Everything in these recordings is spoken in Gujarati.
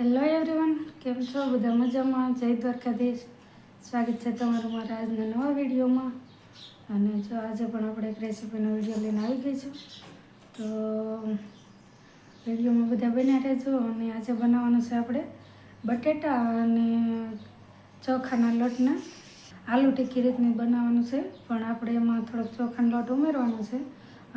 હેલો એવરીવન, કેમ છો? બધા મજામાં? જય દ્વારકાધીશ. સ્વાગત છે તમારું મારા આજના નવા વિડીયોમાં. અને જો આજે પણ આપણે એક રેસીપીનો વિડીયો લઈને આવી ગઈ છું. તો વિડીયોમાં બધા બન્યા રહેજો. અને આજે બનાવવાનું છે આપણે બટેટા અને ચોખાના લોટના આલુ ટિક્કી રીતની બનાવવાનું છે. પણ આપણે એમાં થોડોક ચોખાનો લોટ ઉમેરવાનો છે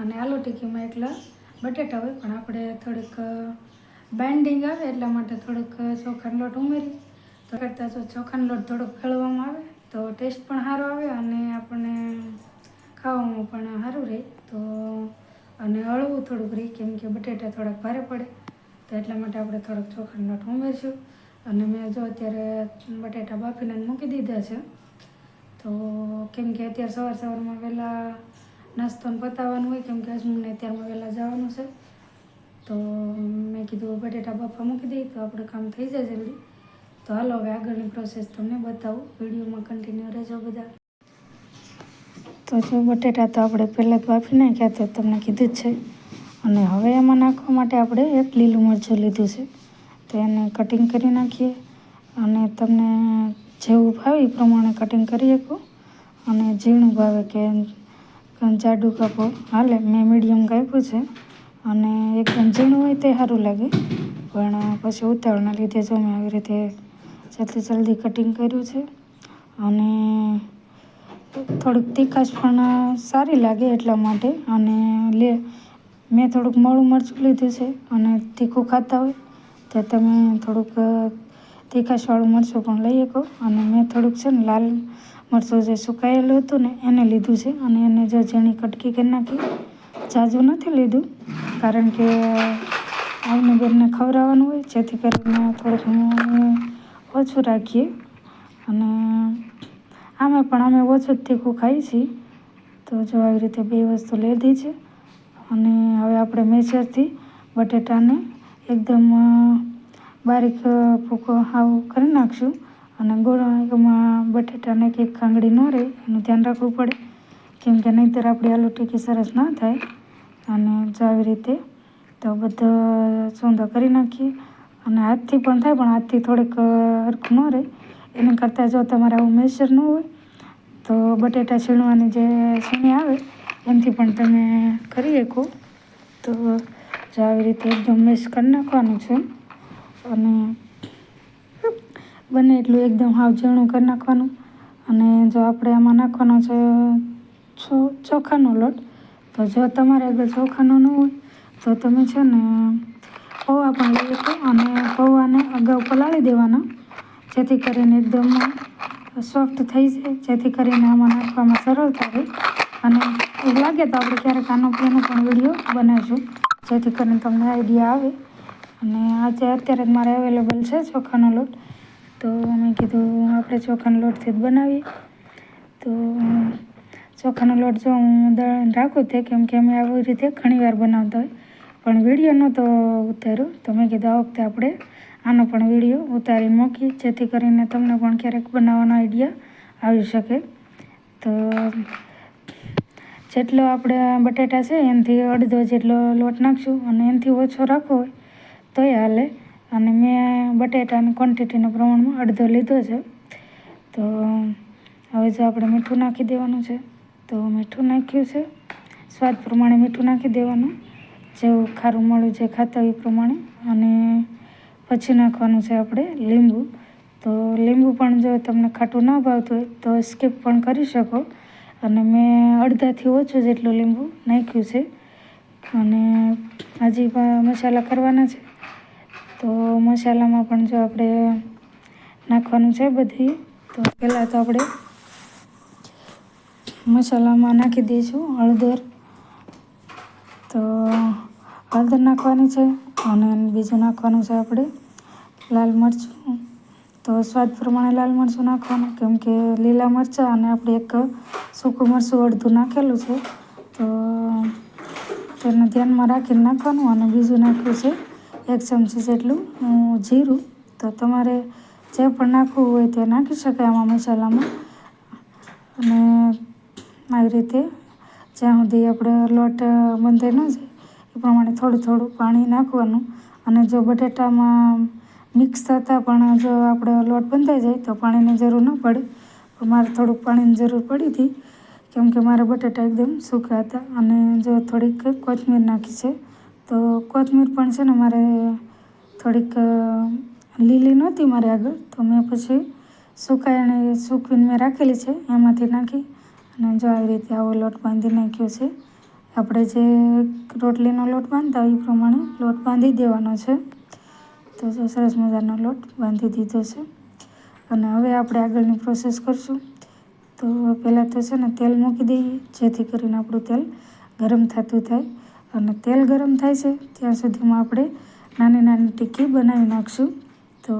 અને આલુ ટિક્કીમાં એકલા બટેટા હોય, પણ આપણે થોડીક બાઇન્ડિંગ આવે એટલા માટે થોડોક ચોખાનો લોટ ઉમેરી તો કરતાં જો ચોખાનો લોટ થોડોક ગળવામાં આવે તો ટેસ્ટ પણ સારો આવે અને આપણને ખાવામાં પણ સારું રહે. તો અને હળવું થોડુંક રહે, કેમ કે બટેટા થોડાક ભારે પડે, તો એટલા માટે આપણે થોડોક ચોખાનો લોટ ઉમેરીશું. અને મેં જો અત્યારે બટેટા બાફીને મૂકી દીધા છે. તો કેમ કે અત્યારે સવારમાં વહેલા નાસ્તોને પતાવવાનું હોય, કેમ કે હસમુને અત્યારમાં વહેલા જવાનું છે. તો મેં કીધું બટેટા બાફા મૂકી દઈએ તો આપણું કામ થઈ જાય જલ્દી. તો હાલો હવે આગળની પ્રોસેસ તમને બતાવું, વિડીયોમાં કન્ટિન્યુ રહેજો બધા. તો જો બટેટા તો આપણે પહેલાં જ બાફી નાખ્યા, તો તમને કીધું જ છે. અને હવે એમાં નાખવા માટે આપણે એક લીલું મરચું લીધું છે, તો એને કટિંગ કરી નાખીએ. અને તમને જેવું ભાવે એ પ્રમાણે કટિંગ કરી શકો. અને ઝીણું ભાવે કે જાડું કાપો હાલે, મેં મીડિયમ કાપ્યું છે. અને એકદમ ઝીણું હોય તે સારું લાગે, પણ પછી ઉતાવળના લીધે જો મેં આવી રીતે જલ્દી કટિંગ કર્યું છે. અને થોડીક તીખાશ પણ સારી લાગે એટલા માટે. અને મેં થોડુંક મોળું મરચું લીધું છે, અને તીખું ખાતા હોય તો તમે થોડુંક તીખાશવાળું મરચું પણ લઈ શકો. અને મેં થોડુંક છે ને લાલ મરચું જે સુકાયેલું હતું ને એને લીધું છે, અને એને જો ઝીણી કટકી કરી નાખી. ઝાઝું નથી લીધું, કારણ કે આવને બેનને ખવડાવવાનું હોય, જેથી કરીને થોડુંક ઓછું રાખીએ. અને અમે ઓછું જ તીખું ખાઈએ છીએ. તો જો આવી રીતે બે વસ્તુ લીધી છે. અને હવે આપણે મેસરથી બટેટાને એકદમ બારીક ભૂકો હાવ કરી નાખશું. અને એમાં બટેટાને એક ખાંગડી ન રહે એનું ધ્યાન રાખવું પડે, કેમ કે નહીંતર આપણી આલુ ટિક્કી સરસ ના થાય. અને જો આવી રીતે તો બધો સૂંધો કરી નાખીએ. અને હાથથી પણ થાય, પણ હાથથી થોડીક હરખું ન રહે. એના કરતાં જો તમારે આવું મેસર ન હોય તો બટેટા છીણવાની જે છીણી આવે એનાથી પણ તમે કરી શકો. તો જો આવી રીતે એકદમ મેશ કરી નાખવાનું છે. અને બને એટલું એકદમ સાવ ઝીણું કરી નાખવાનું. અને જો આપણે આમાં નાખવાનો છે ચોખાનો લોટ, તો જો તમારે આગળ ચોખાનો ન હોય તો તમે છે ને પૌવા પણ લઈ શકો. અને પૌવાને અગાઉ પલાળી દેવાના, જેથી કરીને એકદમ સોફ્ટ થઈ જાય, જેથી કરીને આમાં નાખવામાં સરળતા રહે. અને એવું લાગે તો આપણે ક્યારેક આનો પણ વિડીયો બનાવીશું, જેથી કરીને તમને આઈડિયા આવે. અને અત્યારે જ મારે અવેલેબલ છે ચોખાનો લોટ, તો મેં કીધું આપણે ચોખાના લોટથી જ બનાવીએ. તો ચોખાનો લોટ જો હું દળીને રાખું તે, કેમ કે અમે આવી રીતે ઘણીવાર બનાવતા હોય, પણ વિડીયો નહોતો ઉતાર્યો. તો મેં કીધું આ વખતે આપણે આનો પણ વિડીયો ઉતારીને મૂકીએ, જેથી કરીને તમને પણ ક્યારેક બનાવવાનો આઈડિયા આવી શકે. તો જેટલો આપણે બટેટા છે એનાથી અડધો જેટલો લોટ નાખશું, અને એનાથી ઓછો રાખવો હોય તોય હાલે. અને મેં બટેટાની ક્વોન્ટિટીના પ્રમાણમાં અડધો લીધો છે. તો હવે જો આપણે મીઠું નાખી દેવાનું છે. તો મીઠું નાખ્યું છે, સ્વાદ પ્રમાણે મીઠું નાખી દેવાનું, જેવું ખારું મોળું જે ખાતા હોય એ પ્રમાણે. અને પછી નાખવાનું છે આપણે લીંબુ. તો લીંબુ પણ જો તમને ખાટું ના ભાવતું હોય તો સ્કીપ પણ કરી શકો. અને મેં અડધાથી ઓછું જેટલું લીંબુ નાખ્યું છે. અને હજી પણ મસાલા કરવાના છે. તો મસાલામાં પણ જો આપણે નાખવાનું છે બધી. તો પહેલાં તો આપણે મસાલામાં નાખી દઈશું હળદર. તો હળદર નાખવાની છે. અને બીજું નાખવાનું છે આપણે લાલ મરચું. તો સ્વાદ પ્રમાણે લાલ મરચું નાખવાનું, કેમ કે લીલા મરચાં અને આપણે એક સૂકું મરચું અડધું નાખેલું છે. તો તેને ધ્યાનમાં રાખીને નાખવાનું. અને બીજું નાખ્યું છે 1 ચમચી જેટલું જીરું. તો તમારે જે પણ નાખવું હોય તે નાખી શકાય આમાં મસાલામાં. અને આવી રીતે જ્યાં સુધી આપણે લોટ બંધાઈ ન જાય એ પ્રમાણે થોડું થોડું પાણી નાખવાનું. અને જો બટેટામાં મિક્સ થતાં પણ જો આપણે લોટ બંધાઈ જાય તો પાણીની જરૂર ન પડે, પણ મારે થોડુંક પાણીની જરૂર પડી હતી કેમ કે મારા બટેટા એકદમ સૂકા હતા. અને જો થોડીક કોથમીર નાખી છે, તો કોથમીર પણ છે ને મારે થોડીક લીલી નહોતી મારે આગળ, તો મેં પછી સૂકવીને મેં રાખેલી છે એમાંથી નાખી અને જો આવી રીતે આવો લોટ બાંધી નાખ્યો છે. આપણે જે રોટલીનો લોટ બાંધતા હોય એ પ્રમાણે લોટ બાંધી દેવાનો છે. તો જો સરસ મજાનો લોટ બાંધી દીધો છે. અને હવે આપણે આગળની પ્રોસેસ કરશું. તો પહેલાં તો છે ને તેલ મૂકી દઈએ, જેથી કરીને આપણું તેલ ગરમ થતું થાય. અને તેલ ગરમ થાય છે ત્યાં સુધીમાં આપણે નાની નાની ટિક્કી બનાવી નાખશું. તો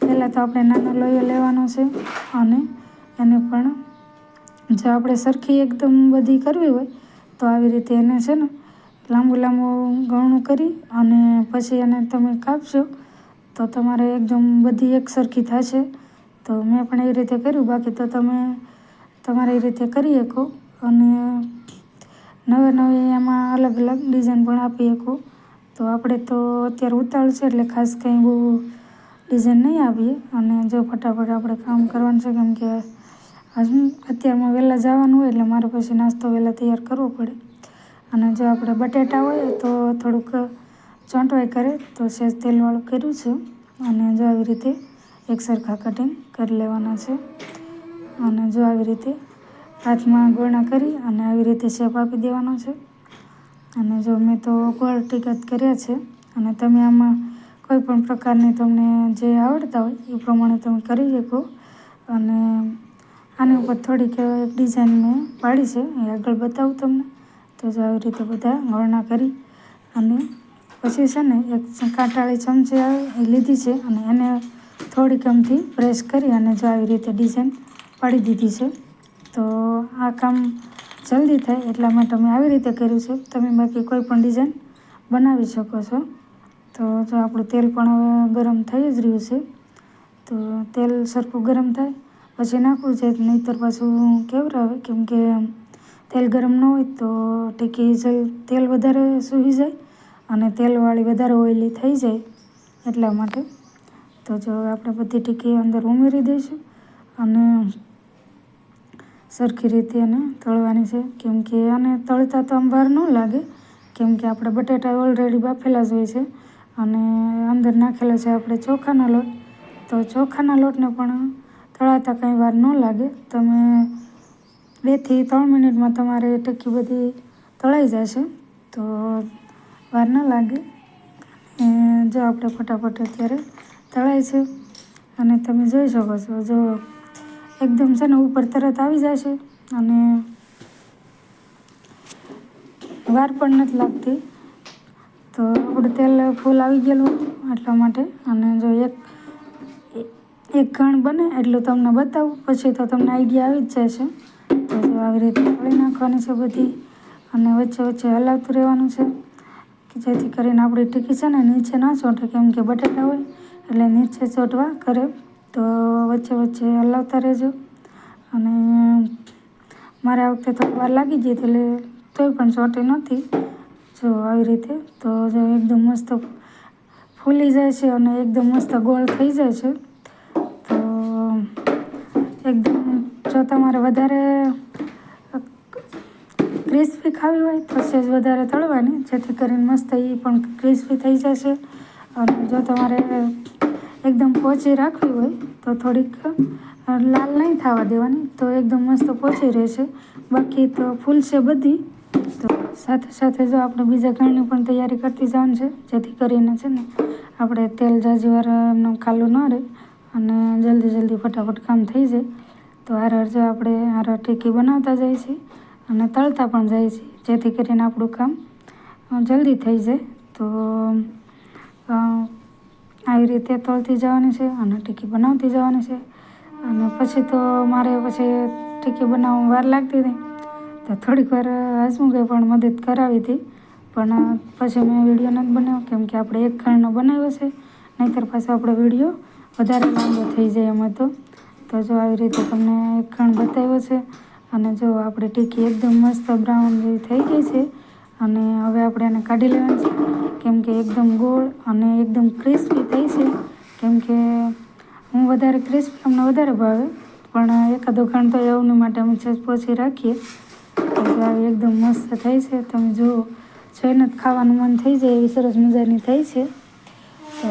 પહેલાં તો આપણે નાનો લોયો લેવાનો છે અને એને પણ જો આપણે સરખી એકદમ બધી કરવી હોય તો આવી રીતે એને છે ને લાંબુ ગળણું કરી અને પછી એને તમે કાપશો તો તમારે એકદમ બધી એક સરખી થશે. તો મેં પણ એવી રીતે કર્યું, બાકી તો તમે તમારી રીતે કરી શકો અને નવી એમાં અલગ અલગ ડિઝાઇન પણ આપી શકો. તો આપણે તો અત્યારે ઉતાવળ છે એટલે ખાસ કંઈ બહુ ડિઝાઇન નહીં આપીએ અને જો ફટાફટ આપણે કામ કરવાનું છે કેમ કે અત્યારમાં વહેલા જવાનું હોય એટલે મારે પછી નાસ્તો વહેલા તૈયાર કરવો પડે. અને જો આપણે બટેટા હોય તો થોડુંક ચોંટવાય કરે તો સહેજ તેલવાળું કર્યું છે. અને જો આવી રીતે એક સરખા કટિંગ કરી લેવાના છે. અને જો આવી રીતે હાથમાં ગોળણા કરી અને આવી રીતે શેપ આપી દેવાનો છે. અને જો મેં તો ગોળ ટિકા કર્યા છે અને તમે આમાં કોઈ પણ પ્રકારની તમને જે આવડતા હોય એ પ્રમાણે તમે કરી શકો. અને આની ઉપર થોડીક એક ડિઝાઇન મેં પાડી છે, એ આગળ બતાવું તમને. તો જો આવી રીતે બધા ગોળણા કરી અને પછી છે ને એક કાંટાળી ચમચી આવે એ લીધી છે અને એને થોડીક આમથી પ્રેસ કરી અને જો આવી રીતે ડિઝાઇન પાડી દીધી છે. તો આ કામ જલ્દી થાય એટલા માટે મેં આવી રીતે કર્યું છે. તમે બાકી કોઈ પણ ડિઝાઇન બનાવી શકો છો. તો જો આપણું તેલ પણ હવે ગરમ થઈ જ રહ્યું છે. તો તેલ સરખું ગરમ થાય પછી નાખવું છે, નહીંતર પાછું કેવરાવે કેમ કે તેલ ગરમ ન હોય તો ટિક્કી તેલ વધારે સૂઈ જાય અને તેલવાળી વધારે ઓઇલી થઈ જાય એટલા માટે. તો જો આપણે બધી ટિક્કી અંદર ઉમેરી દઈશું અને સરખી રીતે એને તળવાની છે કેમ કે આને તળતા તો આમ વાર ન લાગે કેમ કે આપણે બટેટા ઓલરેડી બાફેલા જ હોય છે અને અંદર નાખેલો છે આપણે ચોખાનો લોટ. તો ચોખાના લોટને પણ તળાતા કંઈ વાર ન લાગે. તમે 2 થી 3 મિનિટમાં તમારે ટિક્કી બધી તળાઈ જશે તો વાર ન લાગે. જો આપણે ફટાફટ અત્યારે તળાય છે અને તમે જોઈ શકો છો, જો એકદમ છે ને ઉપર તરત આવી જશે અને વાર પણ નથી લાગતી. તો આપણું તેલ ફૂલ આવી ગયેલું હતું એટલા માટે. અને જો એક ઘણ બને એટલું તમને બતાવું, પછી તો તમને આઈડિયા આવી જ જશે. તો જો આવી રીતે તળી નાખવાની છે બધી અને વચ્ચે વચ્ચે હલાવતું રહેવાનું છે કે જેથી કરીને આપણી ટિક્કી છે ને નીચે ના ચોંટે કેમ કે બટેટા હોય એટલે નીચે ચોંટવા કરે. તો વચ્ચે વચ્ચે હલાવતા રહેજો. અને મારે આ વખતે થોડી વાર લાગી ગઈ એટલે તોય પણ ચોંટી નહોતી. જો આવી રીતે તો જો એકદમ મસ્ત ફૂલી જાય છે અને એકદમ મસ્ત ગોળ થઈ જાય છે. તો એકદમ જો તમારે વધારે ક્રિસ્પી ખાવી હોય તો સહેજ વધારે તળવાની, જેથી કરીને મસ્ત એ પણ ક્રિસ્પી થઈ જશે. અને જો તમારે એકદમ પોચી રાખવી હોય તો થોડીક લાલ નહીં થવા દેવાની, તો એકદમ મસ્ત પોચી રહેશે. બાકી તો ફૂલશે બધી. તો સાથે સાથે જો આપણે બીજા ઘરની પણ તૈયારી કરતી જવાનું છે, જેથી કરીને છે ને આપણે તેલ ઝાઝી વાર એમનું ખાલું ન રહે અને જલ્દી ફટાફટ કામ થઈ જાય. તો જો આપણે ટિક્કી બનાવતા જઈએ છીએ અને તળતા પણ જઈએ છીએ, જેથી કરીને આપણું કામ જલ્દી થઈ જાય. તો આવી રીતે તળતી જવાની છે અને ટિક્કી બનાવતી જવાની છે. અને પછી તો મારે ટિક્કી બનાવવામાં વાર લાગતી હતી તો થોડીક વાર હસમુખે પણ મદદ કરાવી હતી, પણ પછી મેં વિડીયો નથી બનાવ્યો કેમ કે આપણે એક ખણનો બનાવ્યો છે, નહીંતર પાછો આપણો વિડીયો વધારે લાંબો થઈ જાય એમાં. તો જો આવી રીતે તમને એક ખણ બતાવ્યો છે. અને જો આપણી ટિક્કી એકદમ મસ્ત બ્રાઉન જેવી થઈ ગઈ છે અને હવે આપણે એને કાઢી લેવાનું છે, કેમ કે એકદમ ગોળ અને એકદમ ક્રિસ્પી થઈ છે. કેમ કે હું વધારે ક્રિસ્પી અમને વધારે ભાવે, પણ એકાદો ઘણ તો એવની માટે અમે છેજ પોછી રાખીએ. તો એકદમ મસ્ત થઈ છે, તમે જુઓ, જોઈને જ ખાવાનું મન થઈ જાય એવી સરસ મજાની થઈ છે. તો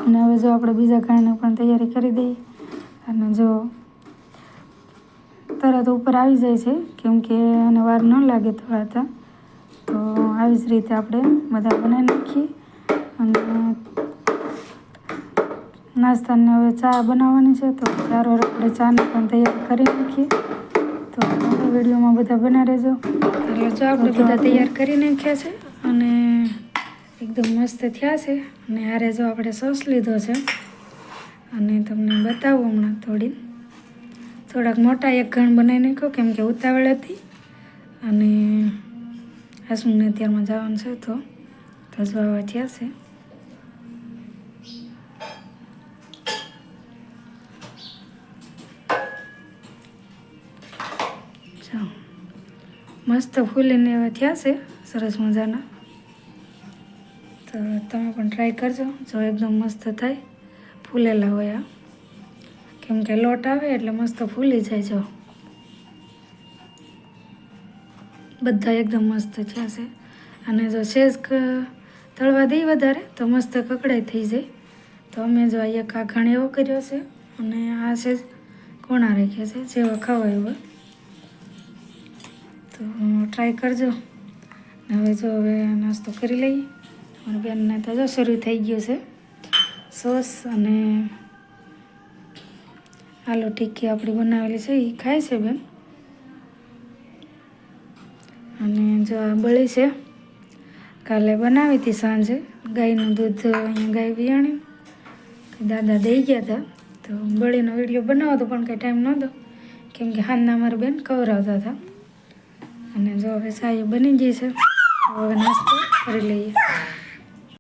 અને હવે જો આપણે બીજા ઘાણની પણ તૈયારી કરી દઈએ. અને જો તરત ઉપર આવી જાય છે, કેમ કે એને વાર ન લાગે તળાતા. તો આવી જ રીતે આપણે બધા બનાવી નાખીએ. અને નાસ્તાને હવે ચા બનાવવાની છે, તો ચારો આપણે ચાને પણ તૈયાર કરી નાખીએ. તો વિડીયોમાં બધા બના રહેજો. એટલે જો આપણે બધા તૈયાર કરી નાખ્યા છે અને એકદમ મસ્ત થયા છે. અને હારે જો આપણે સોસ લીધો છે અને તમને બતાવું હમણાં થોડાક મોટા એક ઘણ બનાવી નાખ્યો, કેમ કે ઉતાવળ હતી અને હાસુને અત્યારમાં જવાનું છે. તો જો આવા થયા છે. મસ્ત ફૂલીને એવા થયા છે, સરસ મજાના. તો તમે પણ ટ્રાય કરજો. જો એકદમ મસ્ત થાય, ફૂલેલા હોય આ, કેમ કે લોટ આવે એટલે મસ્ત ફૂલી જાય. જો બધા એકદમ મસ્ત થયા છે. અને જો સેજ તળવા દઈ વધારે તો મસ્ત કકડાઈ થઈ જાય. તો અમે જો એક આ ઘણ એવો કર્યો છે અને આ સેજ કોણા રાખ્યા છે, જેવા ખવાય એવા. તો ટ્રાય કરજો. હવે નાસ્તો કરી લઈએ. મારી બેનને તો જો શરૂ થઈ ગયો છે સોસ અને આલુ ટિક્કી આપણી બનાવેલી છે, એ ખાય છે બેન. અને જો આ બળી છે, કાલે બનાવી હતી સાંજે. ગાયનું દૂધ અહીંયા ગાય વિયાણી દાદા દઈ ગયા હતા. તો બળીનો વિડીયો બનાવો તો પણ કંઈ ટાઈમ નહોતો, કેમ કે હાલના મારા બેન કવરાવતા હતા. અને જો હવે ચાય બની ગઈ છે, હવે નાસ્તો કરી લઈએ.